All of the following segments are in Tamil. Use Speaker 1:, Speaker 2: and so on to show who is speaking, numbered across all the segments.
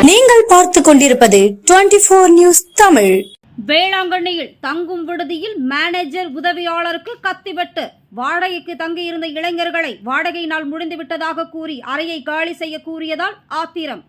Speaker 1: நீங்கள் பார்த்துக் கொண்டிருப்பது 24 நியூஸ் தமிழ்.
Speaker 2: வேளாங்கண்ணியில் தங்கும் விடுதியில் மேனேஜர் உதவியாளருக்கு கத்திவெட்டு. வாடகைக்கு தங்கியிருந்த இளைஞர்களை வாடகை நாள் முடிந்துவிட்டதாக கூறி அறையை காலி செய்ய கூறியதால் ஆத்திரம்.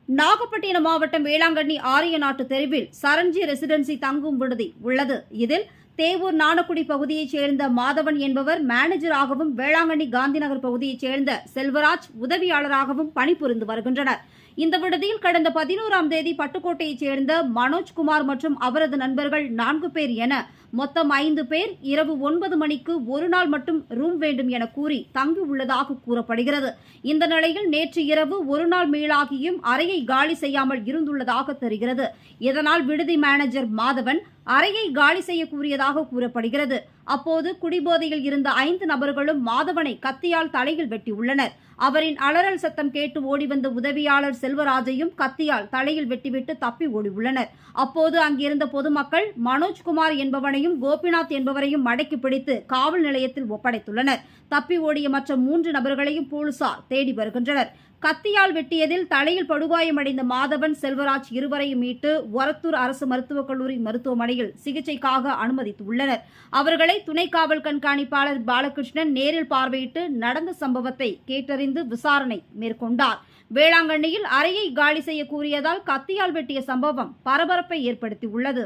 Speaker 2: நாகப்பட்டினம் மாவட்டம் வேளாங்கண்ணி ஆரியநாட்டு தெருவில் சரண்ஜி ரெசிடென்சி தங்கும் விடுதி உள்ளது. இதில் தேவூர் நாணக்குடி பகுதியைச் சேர்ந்த மாதவன் என்பவர் மேனேஜராகவும், வேளாங்கண்ணி காந்திநகர் பகுதியைச் சேர்ந்த செல்வராஜ் உதவியாளராகவும் பணிபுரிந்து வருகின்றனர். இந்த விடுதியில் கடந்த 11ஆம் தேதி பட்டுக்கோட்டையைச் சேர்ந்த மனோஜ்குமார் மற்றும் அவரது நண்பர்கள் 4 பேர் என மொத்தம் 5 பேர் இரவு 9 மணிக்கு ஒரு நாள் மட்டும் ரூம் வேண்டும் என கூறி தங்கியுள்ளதாக கூறப்படுகிறது. இந்த நிலையில் நேற்று இரவு ஒரு நாள் மேலாகியும் அறையை காலி செய்யாமல் இருந்துள்ளதாக தெரிகிறது. இதனால் விடுதி மேனேஜர் மாதவன் அறையை காலி செய்ய கூறியதாக கூறப்படுகிறது. அப்போது குடிபோதையில் இருந்த 5 நபர்களும் மாதவனை கத்தியால் தலையில் வெட்டியுள்ளனர். அவரின் அலறல் சத்தம் கேட்டு ஓடிவந்த உதவியாளர் செல்வராஜையும் கத்தியால் தலையில் வெட்டிவிட்டு தப்பி ஓடியுள்ளனர். அப்போது அங்கிருந்த பொதுமக்கள் மனோஜ்குமார் என்பவனையும் கோபிநாத் என்பவரையும் மடக்கி பிடித்து காவல் நிலையத்தில் ஒப்படைத்துள்ளனர். தப்பி ஓடிய மற்ற 3 நபர்களையும் போலீசார் தேடி வருகின்றனர். கத்தியால் வெட்டியதில் தலையில் படுகாயமடைந்த மாதவன், செல்வராஜ் இருவரையும் மீட்டு ஒரத்தூர் அரசு மருத்துவக் கல்லூரி மருத்துவமனையில் சிகிச்சைக்காக அனுமதித்துள்ளனர். அவர்களை துணை காவல் கண்காணிப்பாளர் பாலகிருஷ்ணன் நேரில் பார்வையிட்டு நடந்த சம்பவத்தை கேட்டறிந்து விசாரணை மேற்கொண்டார். வேளாங்கண்ணியில் அறையை காலி செய்ய கூறியதால் கத்தியால் வெட்டிய சம்பவம் பரபரப்பை ஏற்படுத்தியுள்ளது.